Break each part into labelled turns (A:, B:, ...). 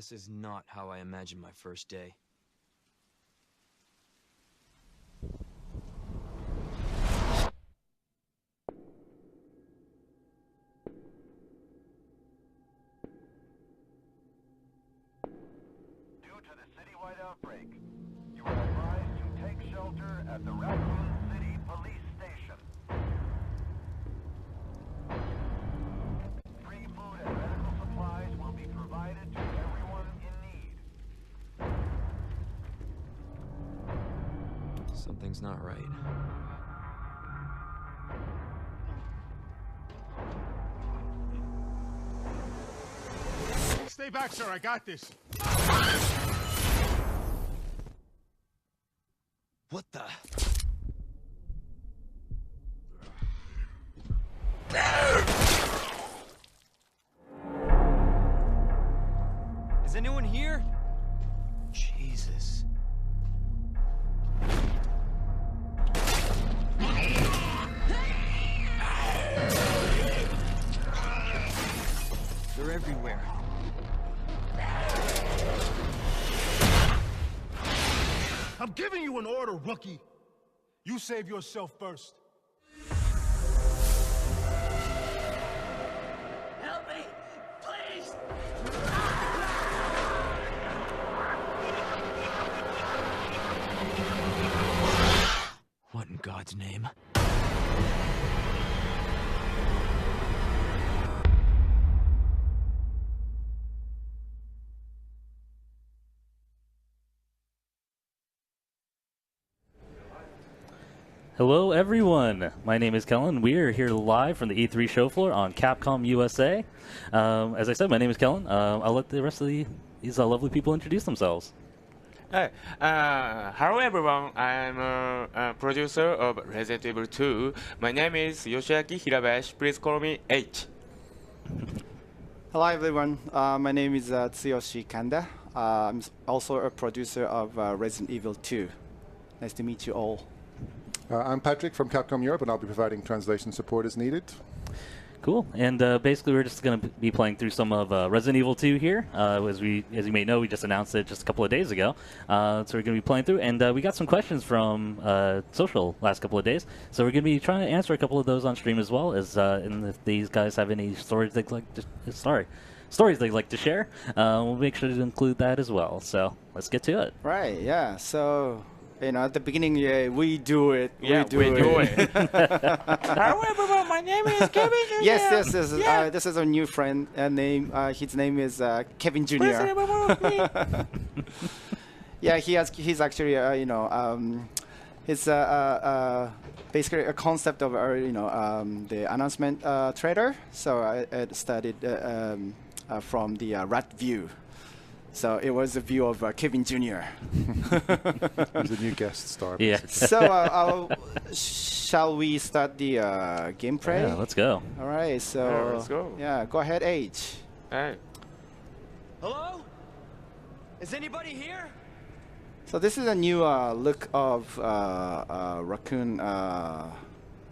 A: This is not how I imagined my first day.
B: Due to the citywide outbreak, you are advised to take shelter at the Raccoon City Police Station. Free food and medical supplies will be provided to everyone in need.
A: Something's not right.
C: Stay back, sir. I got this.
A: What the? Is anyone here? Jesus. They're everywhere.
C: I'm giving you an order, rookie. You save yourself first.
D: Help me! Please!
A: What in God's name?
E: Hello, everyone. My name is Kellen. We are here live from the E3 show floor on Capcom USA. As I said, my name is Kellen. I'll let the rest of these lovely people introduce themselves.
F: Hi, hello everyone. I'm a producer of Resident Evil 2. My name is Yoshiaki Hirabayashi. Please call me H.
G: Hello everyone, my name is Tsuyoshi Kanda. I'm also a producer of Resident Evil 2. Nice to meet you all.
H: I'm Patrick from Capcom Europe, and I'll be providing translation support as needed.
E: Cool. And basically, we're just going to be playing through some of Resident Evil 2 here. As you may know, we just announced it just a couple of days ago. So we're going to be playing through, and we got some questions from social last couple of days. So we're going to be trying to answer a couple of those on stream as well. And if these guys have any stories they'd like to share, we'll make sure to include that as well. So let's get to it.
G: Right, yeah. So, at the beginning, we do it.
F: Yeah, we do it. Hello everyone, my name is Kevin Jr.
G: Yes.
F: Yeah.
G: This is a new friend. His name is Kevin Jr. Yeah, he's actually, it's basically a concept of, the announcement trailer. So I studied from the Rat View. So it was a view of Kevin Jr.
H: He's a new guest star.
E: Yeah.
G: So shall we start the gameplay?
E: Yeah, let's go.
G: All right. So
F: Yeah, let's go.
G: Yeah, go ahead, H.
F: Hey.
A: Hello? Is anybody here?
G: So this is a new look of Raccoon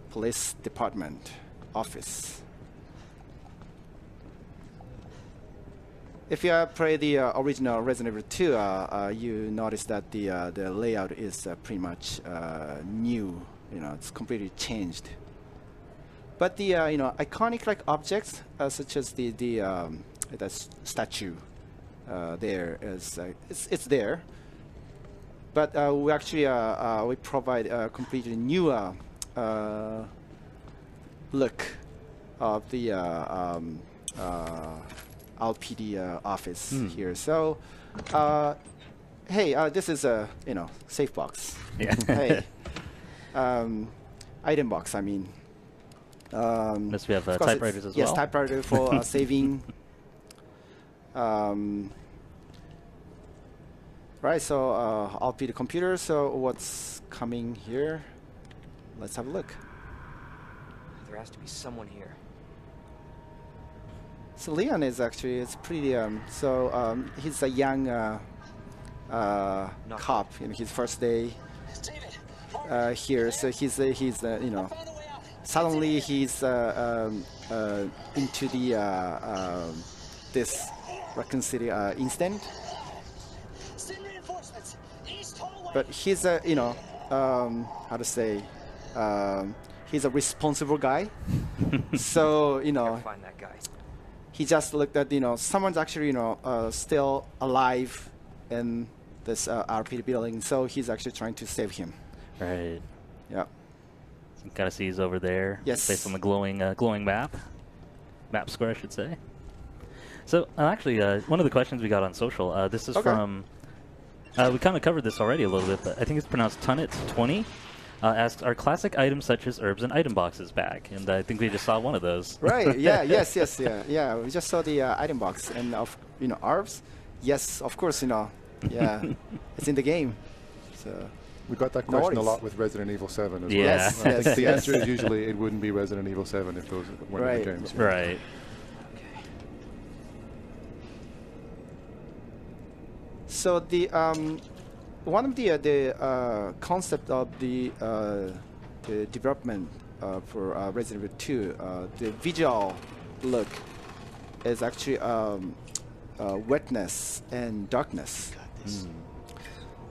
G: Police Department office. If you play the original Resident Evil 2, you notice that the layout is pretty much new. It's completely changed. But the iconic objects such as the statue there is it's there. But we actually we provide a completely new look of the LPD office here. So, hey, this is a safe box.
E: Yeah.
G: Hey, item box. I mean,
E: Unless we have
G: of course
E: typewriters as well.
G: yes, typewriter for saving. Right. So LPD computer. So what's coming here? Let's have a look.
A: There has to be someone here.
G: So Leon is actually, it's pretty, he's a young cop in his first day here. So he's suddenly he's into the this Raccoon City incident.
D: Send reinforcements. East hallway.
G: But he's a, how to say, he's a responsible guy. So,
A: Find that guy.
G: he just looked at, someone's actually, still alive in this RP building. So he's actually trying to save him.
E: Right.
G: Yeah.
E: You kind of see he's over there.
G: Yes.
E: Based on the glowing map. Map square, I should say. So, actually, one of the questions we got on social, this is from... we kind of covered this already a little bit, but I think it's pronounced Tunnet20. Asks, are classic items such as herbs and item boxes back? And I think we just saw one of those.
G: Right. Yeah. Yes. Yeah. We just saw the item box and herbs. Yes. Of course. Yeah. It's in the game. So.
H: We got that
G: No
H: question a
G: worries.
H: lot with Resident Evil 7 as
E: Yeah.
H: well.
G: Yes,
H: I think
G: yes,
H: the
G: yes.
H: answer is usually it wouldn't be Resident Evil 7 if those weren't
G: Right.
H: the games.
E: Right.
G: So the one of the concept of the development for Resident Evil 2, the visual look is actually wetness and darkness.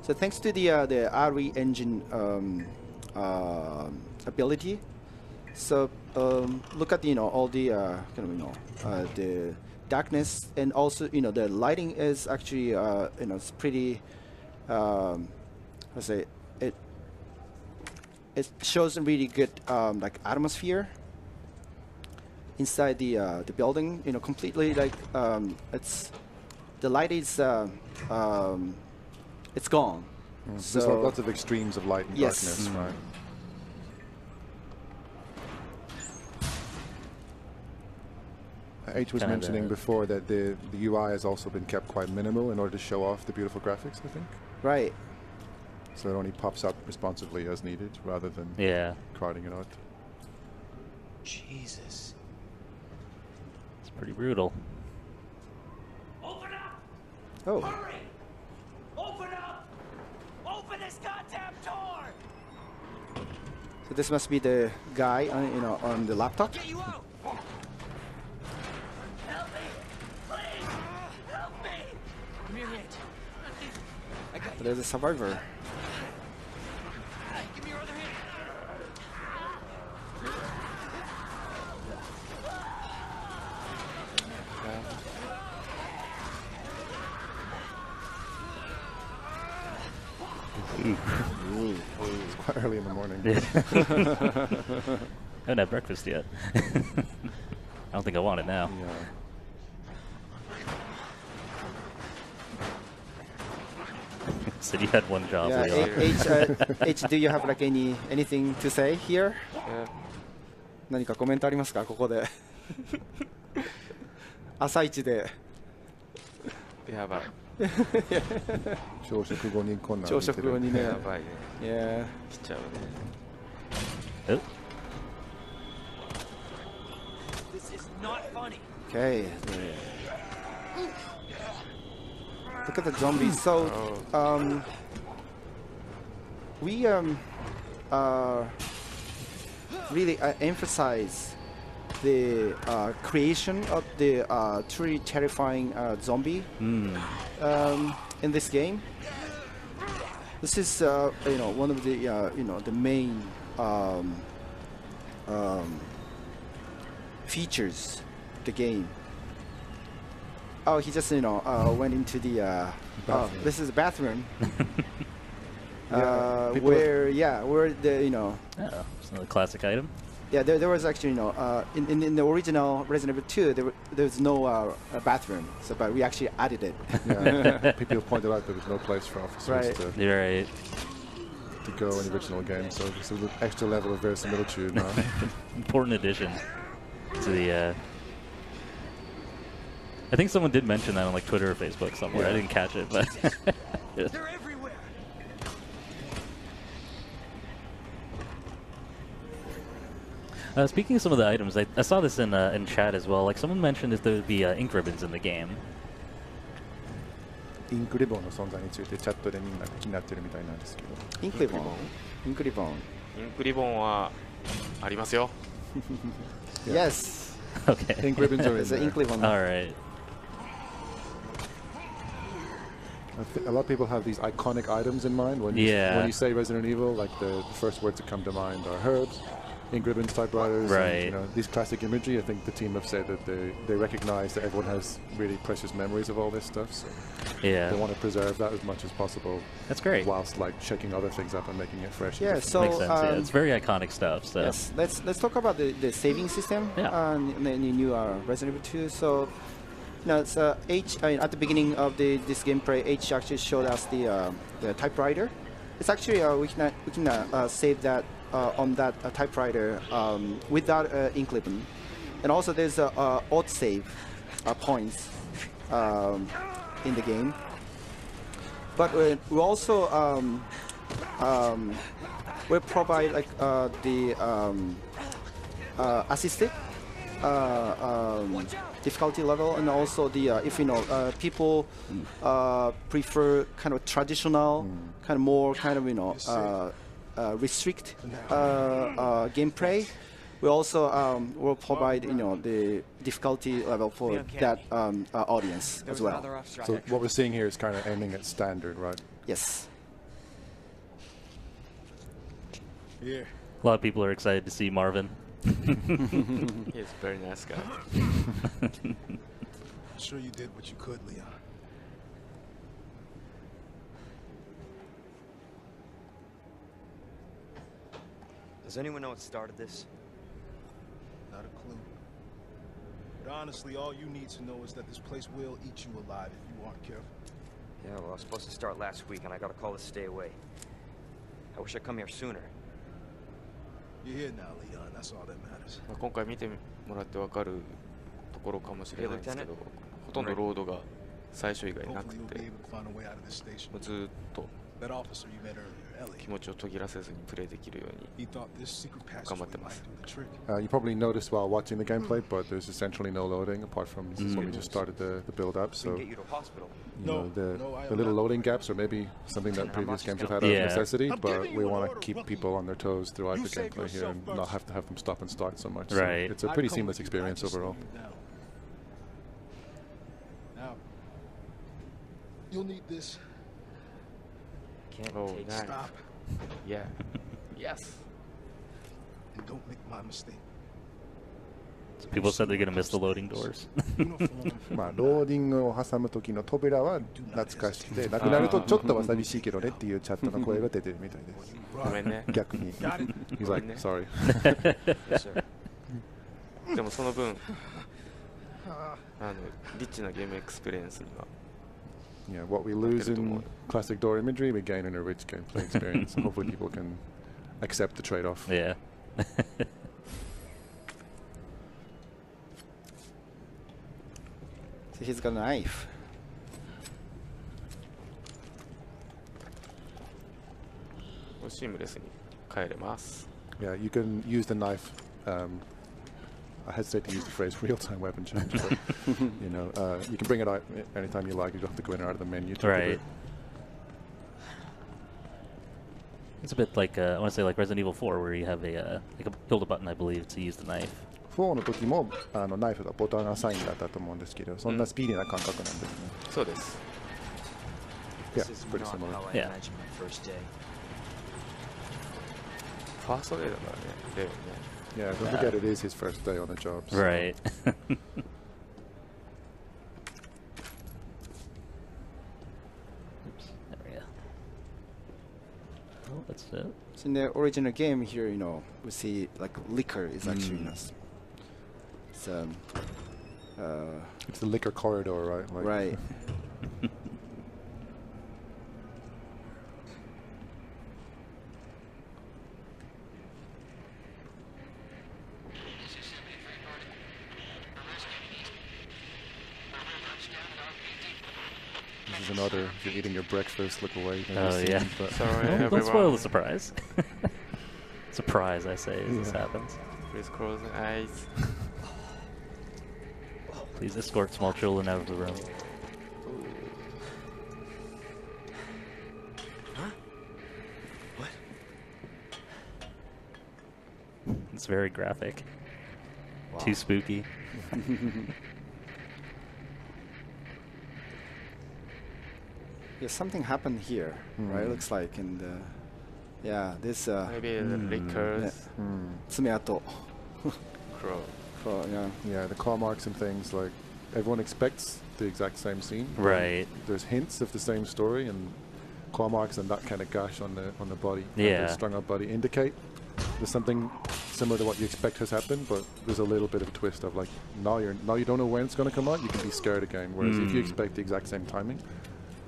G: So thanks to the RE engine ability, so look at all the the darkness, and also the lighting is actually it's pretty let's say it shows a really good like atmosphere inside the building, completely like it's the light is it's gone.
H: There's
G: So
H: lots of extremes of light and
G: Yes.
H: darkness, right? H was
E: Kinda
H: mentioning
E: the-
H: before that the UI has also been kept quite minimal in order to show off the beautiful graphics, I think.
G: right.
H: So it only pops up responsively as needed rather than
E: Yeah.
H: crowding it out.
A: Jesus.
E: It's pretty brutal.
D: Open up!
G: Oh,
D: Hurry! Open up! Open this goddamn door!
G: so this must be the guy on on the laptop.
A: Get you out!
D: Help me! Please! Help me!
A: Come here, Nate. I got you.
G: There's a survivor.
A: Give me your other hand.
H: It's quite early in the morning.
E: Yeah. Haven't had breakfast yet. I don't think I want it now.
H: Yeah.
E: Said you had one job.
G: Yeah,
E: Leon.
G: H, do you have like anything to say here?
F: Yeah.
G: 何かコメントありますかここで？朝一で
F: やばい。
H: 朝食後にこんなの
G: 朝
H: 見てる
G: 食後にね。
F: やばいね。
G: Yeah.
F: 来ちゃうね。
E: Oh,
A: This is not funny.
G: Okay. Look at the zombies. So, we really emphasize the creation of the truly terrifying zombie in this game. This is one of the the main features of the game. Oh, he just went into the
H: Bathroom.
G: this is the bathroom.
H: People-
G: where the
E: oh, it's another classic item.
G: yeah, there was actually in the original Resident Evil 2 there was no bathroom, so but we actually added it.
H: Yeah. People pointed out there was no place for officers
G: Right.
E: You're right.
H: to go in the original game, so it's an extra level of verisimilitude now.
E: Important addition to the. I think someone did mention that on like Twitter or Facebook somewhere. I
H: Yeah.
E: didn't catch it, but
A: They're everywhere.
E: speaking of some of the items, I saw this in chat as well. Like someone mentioned if there would be ink ribbons in the game.
H: インクリボンの存在についてチャットでみんな気になってるみたいなんですけど。
G: インクリボン。インクリボン。
F: インクリボンはありますよ。
G: Yes.
E: Okay.
H: Ink ribbons are in
G: There's an
H: there.
G: ink ribbon.
E: All right.
H: A lot of people have these iconic items in mind when you say Resident Evil. Like the first words that come to mind are herbs, ink ribbons, typewriters,
E: right?
H: And, these classic imagery. I think the team have said that they recognize that everyone has really precious memories of all this stuff. So they want to preserve that as much as possible.
E: That's great.
H: Whilst like shaking other things up and making it fresh.
G: Yeah, so
E: makes sense. It's very iconic stuff. So
G: yes, let's talk about the saving system in the new Resident Evil 2. So. It's at the beginning of this gameplay, H actually showed us the typewriter. It's actually we can save that on that typewriter without ink ribbon, and also there's auto save points in the game. But we also we provide like the assisted. Difficulty level, and also the if people prefer kind of traditional, kind of more kind of restrict gameplay, we also will provide the difficulty level for that audience as well.
H: So what we're seeing here is kind of aiming at standard, right?
G: Yes.
C: Yeah.
E: a lot of people are excited to see Marvin.
F: He's a very nice guy.
C: I'm sure you did what you could, Leon.
A: Does anyone know what started this?
C: Not a clue. But honestly, all you need to know is that this place will eat you alive if you aren't careful.
A: Yeah, well, I was supposed to start last week, and I got a call to stay away. I wish I'd come here sooner.
C: You're here now, Leon. That's all that matters.
F: 今回見てもらってわかるところかもしれないんですけど、ほとんどロードが最初以外なく
C: Hopefully,
F: て、
C: you'll be able to find a way out of this station.
F: ずーっと
C: That officer you met earlier, Ellie.
F: 気持ちを途切らせずにプレイできるよう
C: He thought this secret passageway
F: 頑張ってま
C: might
F: す。
C: do the trick.
H: You probably noticed while watching the gameplay, but there's essentially no loading apart from this is when we just started the build up.
A: We
H: So
A: can get you to a hospital.
H: the little loading gaps are maybe something that previous games have had out of necessity, but we want to keep people on their toes throughout the gameplay here and not have to have them stop and start so much. So
E: Right.
H: it's a pretty seamless experience overall.
C: Now, you'll need this.
A: Can't
F: Oh,
A: take
F: nice.
C: Stop
F: Yeah. Yes.
C: and don't make my mistake.
E: So people said they're gonna miss the loading doors.
C: Uniform.
H: まあローディングを挟む時の扉は懐かしくて、なくなるとちょっとは寂しいけどねっていうチャットの声が出てるみたいです。
F: ごめんね。
H: 逆に。He's like, sorry.
A: Yes, sir.
F: でもその分、リッチなゲームエクスペリエンスには
H: Yeah, what we lose in classic door imagery, we gain in a rich gameplay experience. And hopefully people can accept the trade-off.
E: Yeah.
G: So he's got a knife.
F: Seamlessly シームレスに変えれます。
H: Yeah, you can use the knife. I hesitate to use the phrase real-time weapon change, but you can bring it out anytime you like. You don't have to go in or out of the menu.
E: Right. It's a bit like I want to say like Resident Evil 4, where you have a build a button, I believe, to use the knife.
H: 4の時もナイフがボタンアサインだったと思うんですけど、そんなスピーディーな感覚なんですね。
F: そうです。
H: Yeah,
A: This is
H: pretty
A: not
H: similar.
A: how I
E: Yeah.
A: imagined my first day.
F: ファーストデーだからね。レオね。
H: Yeah, don't forget it is his first day on the job. So.
E: Right. Oops. There we go. Oh, that's it.
G: So in the original game here, we see like liquor is actually it's
H: It's the liquor corridor, right? Like,
G: right.
H: This is another. If you're eating your breakfast, look away.
E: Oh yeah.
H: But
F: Sorry,
E: Don't
F: everyone.
E: spoil the surprise. Surprise, I say, as this happens.
F: Please close the eyes.
E: Please escort small children out of the room.
A: What?
E: It's very graphic.
A: Wow.
E: Too spooky.
G: Yeah, something happened here, right? Looks like, and yeah, this
F: Maybe the liquors.
G: Tsumeato.
F: Crow.
G: Yeah.
H: The claw marks and things, like, everyone expects the exact same scene.
E: Right.
H: There's hints of the same story, and claw marks and that kind of gash on the body,
E: Yeah,
H: the strung up body, indicate there's something similar to what you expect has happened, but there's a little bit of a twist of like, now you don't know when it's going to come out, you can be scared again. Whereas if you expect the exact same timing,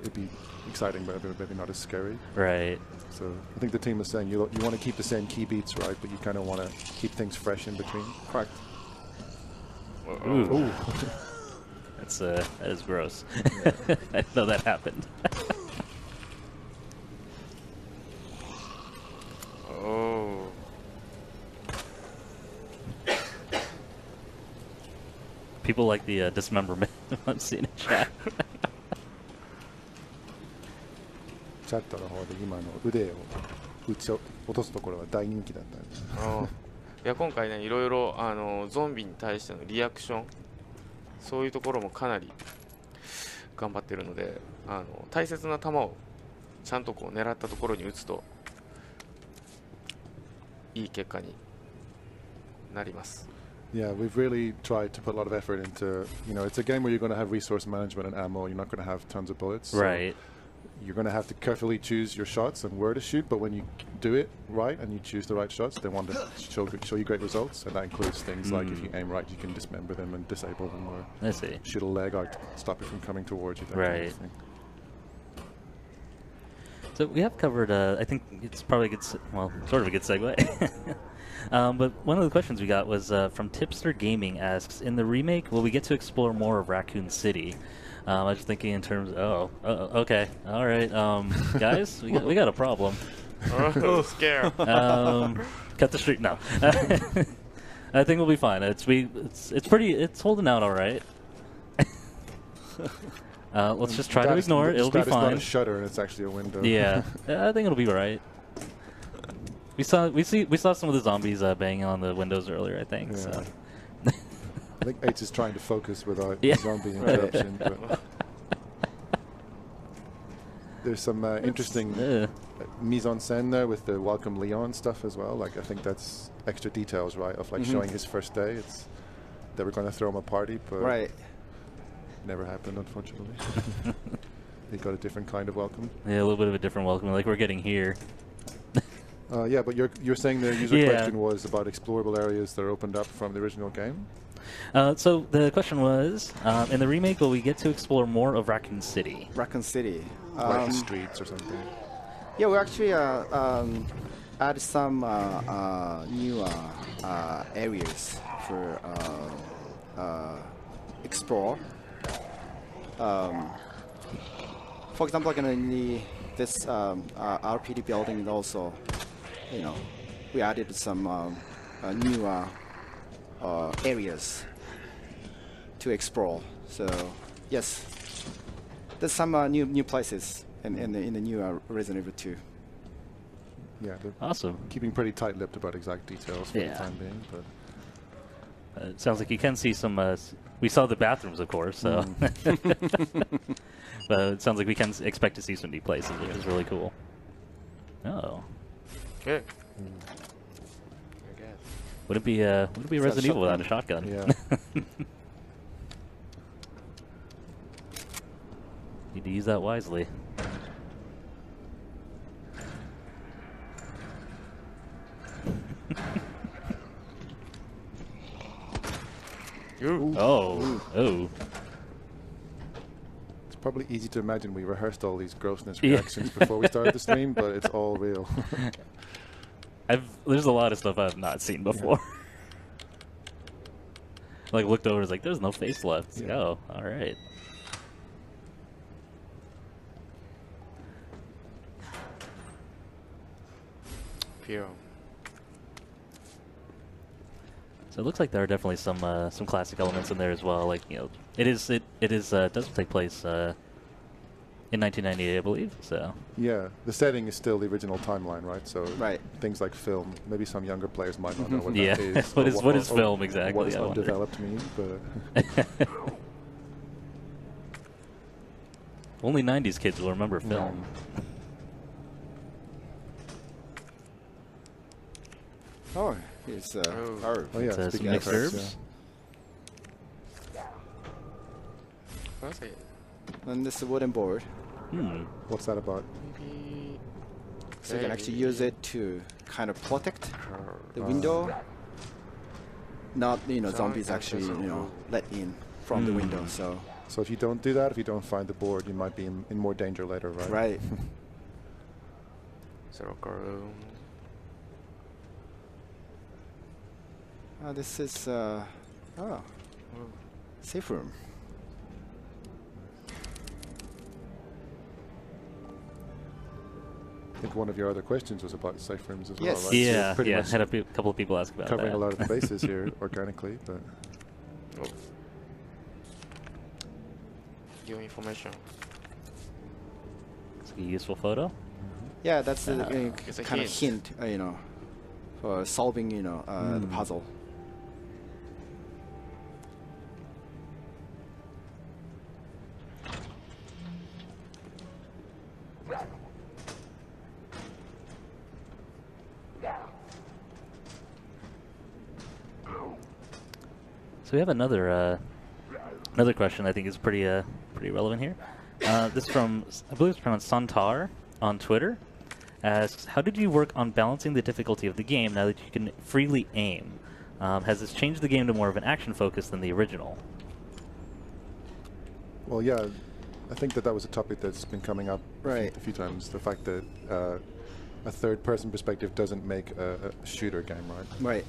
H: it'd be exciting, but maybe not as scary.
E: Right.
H: So I think the team was saying you want to keep the same key beats, right? But you kind of want to keep things fresh in between.
G: Correct.
E: Ooh. That is gross. I didn't know that happened.
F: Oh.
E: People like the dismemberment I'm seeing in chat.
H: チャットの方で今の腕を落とすところは大人気だったんです。
F: いや今回ねいろいろゾンビに対してのリアクションそういうところもかなり頑張ってるので大切な球をちゃんとこう狙ったところに打つといい結果になります。
H: Yeah, we've really tried to put a lot of effort into, it's a game where you're going to have resource management and ammo. You're not going to have tons of bullets. So
E: right.
H: You're going to have to carefully choose your shots and where to shoot, but when you do it right and you choose the right shots, they want to show you great results, and that includes things like if you aim right, you can dismember them and disable them, or
E: I see.
H: Shoot a leg out, stop it from coming towards you, that
E: right.
H: kind of thing.
E: So we have covered, I think it's probably a good, sort of a good segue. But one of the questions we got was from Tipster Gaming asks, in the remake, will we get to explore more of Raccoon City? I was thinking in terms of, okay, all right, guys, we got a problem.
F: Scare.
E: Cut the street, no. I think we'll be fine. It's holding out all right. Let's just try to ignore it. It'll be fine.
H: It's not a shutter, and it's actually a window.
E: Yeah, I think it'll be right. We saw some of the zombies banging on the windows earlier, I think. Yeah. So.
H: I think H is trying to focus without zombie interruption. But there's some interesting mise en scène there with the Welcome Leon stuff as well. Like I think that's extra details, right? Of like showing his first day. It's they were going to throw him a party, but never happened, unfortunately. He got a different kind of welcome.
E: Yeah, a little bit of a different welcome, like we're getting here.
H: Yeah, but you're saying the user question was about explorable areas that are opened up from the original game?
E: So the question was, in the remake, will we get to explore more of Raccoon City?
G: Raccoon City.
H: Like the streets or something?
G: Yeah, we actually add some new areas for explore. For example, like in this RPD building also, we added some new areas to explore. So yes, there's some new places in the new Resident Evil 2.
H: Yeah,
E: awesome.
H: Keeping pretty tight-lipped about exact details for the time being, but
E: it sounds like you can see some. We saw the bathrooms, of course, so. But it sounds like we can expect to see some new places, which is really cool. Oh.
F: Okay.
E: Would it be Resident Evil without a shotgun?
H: Yeah.
E: Need to use that wisely. Oh.
H: It's probably easy to imagine we rehearsed all these grossness reactions before we started the stream, but it's all real.
E: There's a lot of stuff I've not seen before. Like looked over, was like, there's no face left. Like, oh, all right.
F: Pure.
E: So it looks like there are definitely some classic elements in there as well. Like it does take place in 1998, I believe. So
H: yeah, the setting is still the original timeline, right? So
G: right.
H: Things like film, maybe some younger players might not know what that is.
E: what is film exactly?
H: What does undeveloped mean? But
E: Only 90s kids will remember film.
G: Oh, it's herb.
H: Oh yeah,
E: Some
H: speaking
E: mixed
H: of herbs,
E: herbs.
F: What's it?
G: And this wooden board.
H: What's that about?
F: Maybe.
G: So you can actually use it to kind of protect the window. Not, zombies actually, let in from the window. So
H: if you don't do that, if you don't find the board, you might be in more danger later, right?
G: right. This is safe room.
H: I think one of your other questions was about safe rooms as
G: Yes.
H: well, right?
E: Yeah,
H: So pretty
E: yeah.
H: much
E: Had a couple of people ask about
H: covering
E: that.
H: a lot of the bases here organically, but
F: Your information.
E: It's a useful photo.
G: Yeah, that's the
F: It's a
G: kind of
F: hint.
G: hint, for solving, the puzzle.
E: So we have another question I think is pretty relevant here. This from, I believe it's pronounced Santar on Twitter. Asks, how did you work on balancing the difficulty of the game now that you can freely aim? Has this changed the game to more of an action focus than the original?
H: well, yeah, I think that was a topic that's been coming up
G: Right.
H: a few times. The fact that a third-person perspective doesn't make a shooter game, right?
G: Right.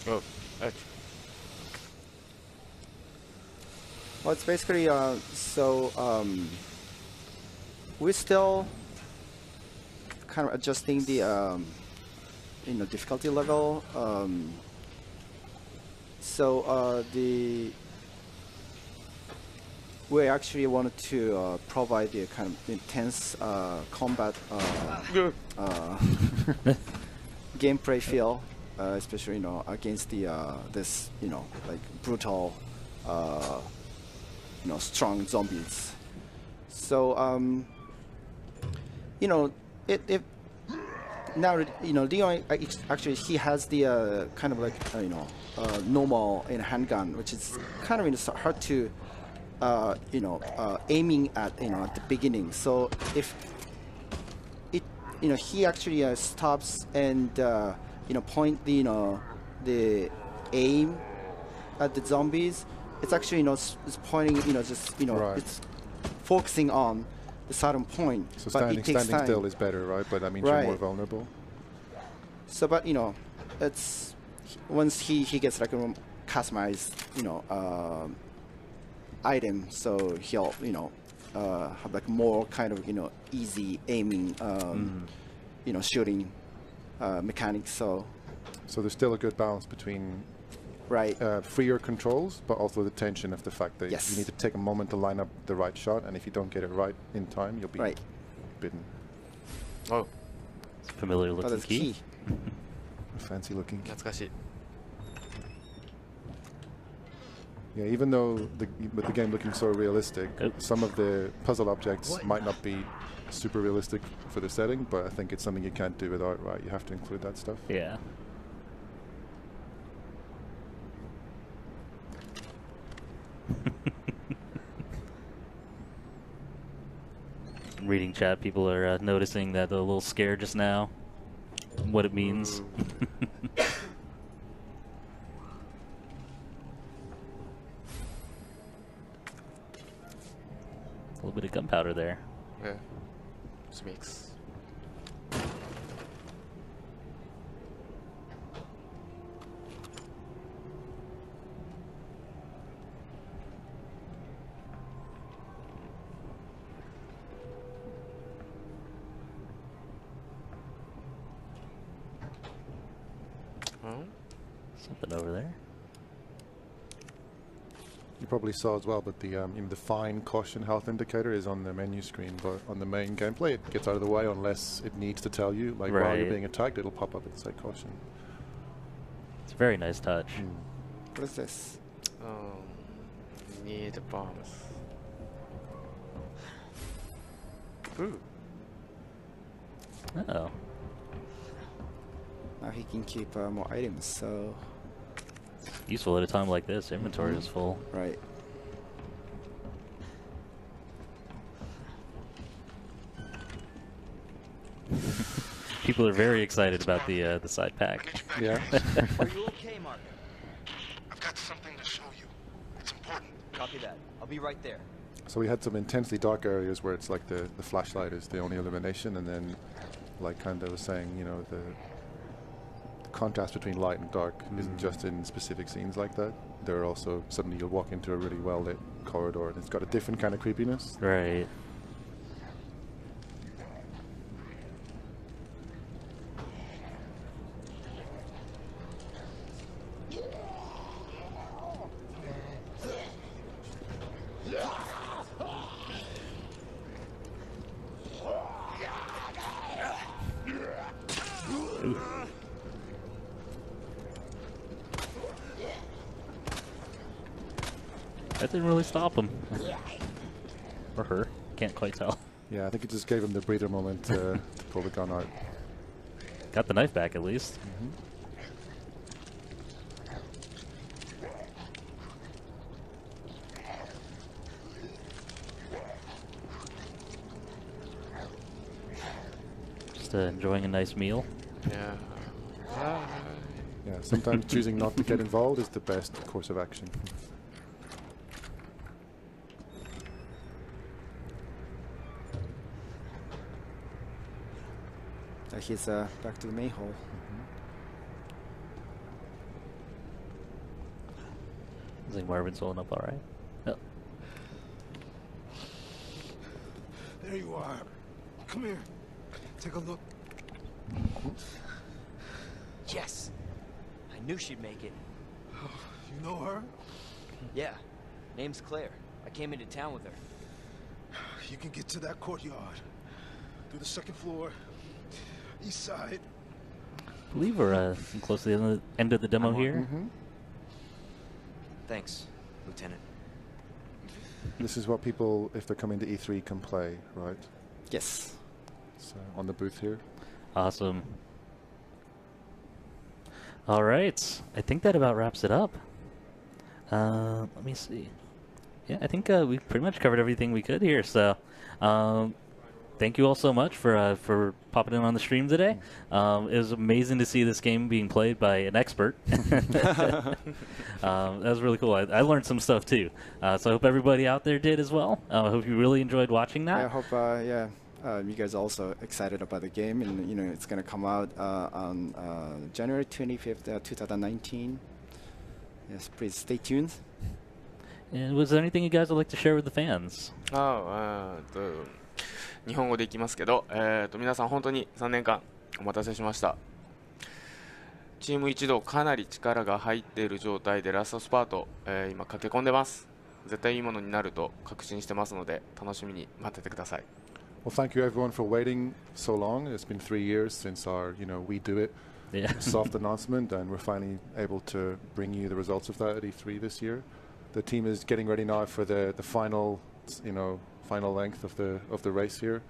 F: Oh, actually.
G: Well, it's basically we're still kind of adjusting the difficulty level. We actually wanted to provide the kind of intense combat gameplay feel, especially against the this like brutal strong zombies. So it now Leon actually he has the kind of like normal handgun, which is kind of hard to aiming at at the beginning. So if it he actually stops and point the aim at the zombies, it's actually it's pointing just
H: Right.
G: it's focusing on the certain point.
H: So
G: but
H: standing
G: it takes time.
H: still is better, right? But that means you're more
G: Right.
H: vulnerable.
G: So, but it's once he gets like a customized item, so he'll have like more kind of easy aiming shooting mechanics. So
H: there's still a good balance between
G: right.
H: freer controls, but also the tension of the fact that
G: Yes.
H: you need to take a moment to line up the right shot, and if you don't get it right in time, you'll be
G: Right.
H: bitten.
F: Oh,
E: It's a familiar
G: Oh,
E: looking
G: that's
E: key.
G: key.
H: Fancy looking.
F: 懐かしい。
H: Yeah, even though with the game looking so realistic,
E: Oh.
H: some of the puzzle objects might not be super realistic for the setting, but I think it's something you can't do without, right? You have to include that stuff.
E: Yeah. Reading chat, people are noticing that they're a little scared just now. What it means. A little bit of gunpowder there.
F: Yeah. Just mix. Oh.
E: Something over there.
H: You probably saw as well, but the fine caution health indicator is on the menu screen, but on the main gameplay it gets out of the way unless it needs to tell you. Like while you're
E: Right.
H: being attacked, it'll pop up and say caution.
E: It's a very nice touch.
G: What is this?
F: Need bombs. Ooh.
E: Oh.
G: Now he can keep more items, so...
E: Useful at a time like this. Inventory is full.
G: Right.
E: People are very excited about the side pack.
H: Yeah.
A: Are you okay, Mark?
C: I've got something to show you. It's important.
A: Copy that. I'll be right there.
H: So we had some intensely dark areas where it's like the flashlight is the only illumination, and then, like Kanda was saying, you know, the contrast between light and dark isn't just in specific scenes like that. There are also, suddenly you'll walk into a really well lit corridor and it's got a different kind of creepiness.
E: Right. That didn't really stop him. Or her. Can't quite tell.
H: Yeah, I think it just gave him the breather moment to pull the gun out.
E: Got the knife back at least. Just enjoying a nice meal.
F: Yeah.
H: Yeah, sometimes choosing not to get involved is the best course of action.
G: He's back to the main hall.
E: I think Marvin's holding up all right. Oh.
C: There you are. Come here. Take a look.
A: Yes. I knew she'd make it.
C: You know her?
A: Yeah. Name's Claire. I came into town with her.
C: You can get to that courtyard. Through the second floor. East side.
E: I believe we're close to the end of the demo here.
A: Thanks, Lieutenant.
H: This is what people, if they're coming to E3, can play, right?
G: Yes.
H: So on the booth here.
E: Awesome. All right. I think that about wraps it up. Let me see. Yeah, I think we pretty much covered everything we could here. So, thank you all so much for popping in on the stream today. It was amazing to see this game being played by an expert. That was really cool. I learned some stuff too. So I hope everybody out there did as well. I hope you really enjoyed watching that.
G: I hope, you guys are also excited about the game, and you know it's gonna come out on January 25th, 2019. Yes, please stay tuned.
E: And was there anything you guys would like to share with the fans?
F: 日本語でいきますけど、皆さん本当に3年間お待たせしました。チーム一同かなり力が入っている状態でラストスパート、今駆け込んでます。絶対いいものになると確信してますので楽しみに待っててください。
H: Well, thank you everyone for waiting so long. It's been 3 years since our, We Do It soft announcement, and we're finally able to bring you the results of that at E3 this year. The team is getting ready now for the final, final length of the race here.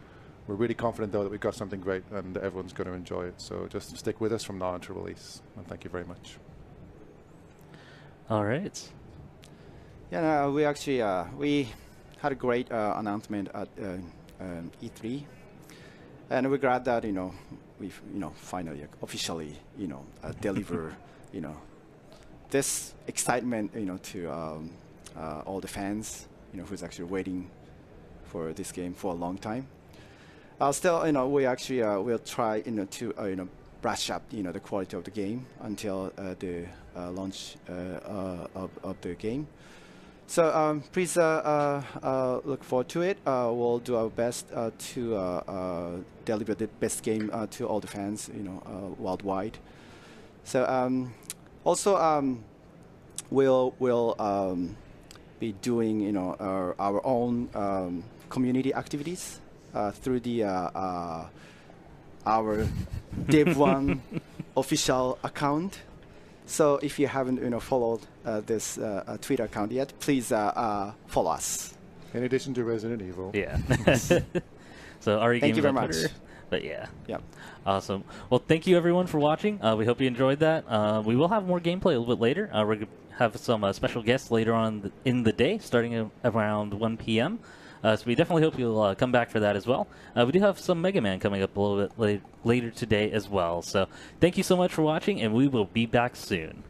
H: We're really confident though that we've got something great and everyone's going to enjoy it. So just stick with us from now until release. And thank you very much.
E: All right.
G: Yeah, we actually we had a great announcement at E3, and we're glad that we've finally officially deliver this excitement to all the fans who's actually waiting for this game for a long time. Still, we actually will try to brush up the quality of the game until the launch of the game. So please look forward to it. We'll do our best to deliver the best game to all the fans, worldwide. So also we'll be doing our own community activities through the our Dev1 official account. So if you haven't followed this Twitter account yet, please follow us.
H: In addition to Resident Evil.
E: Yeah. So Ari
G: Thank you
E: Gamers
G: very
E: on
G: much.
E: Twitter. But yeah.
G: Yep.
E: Awesome. Well, thank you everyone for watching. We hope you enjoyed that. We will have more gameplay a little bit later. We're going to have some special guests later on in the day, starting around 1 p.m. So we definitely hope you'll come back for that as well. We do have some Mega Man coming up a little bit later today as well. So thank you so much for watching, and we will be back soon.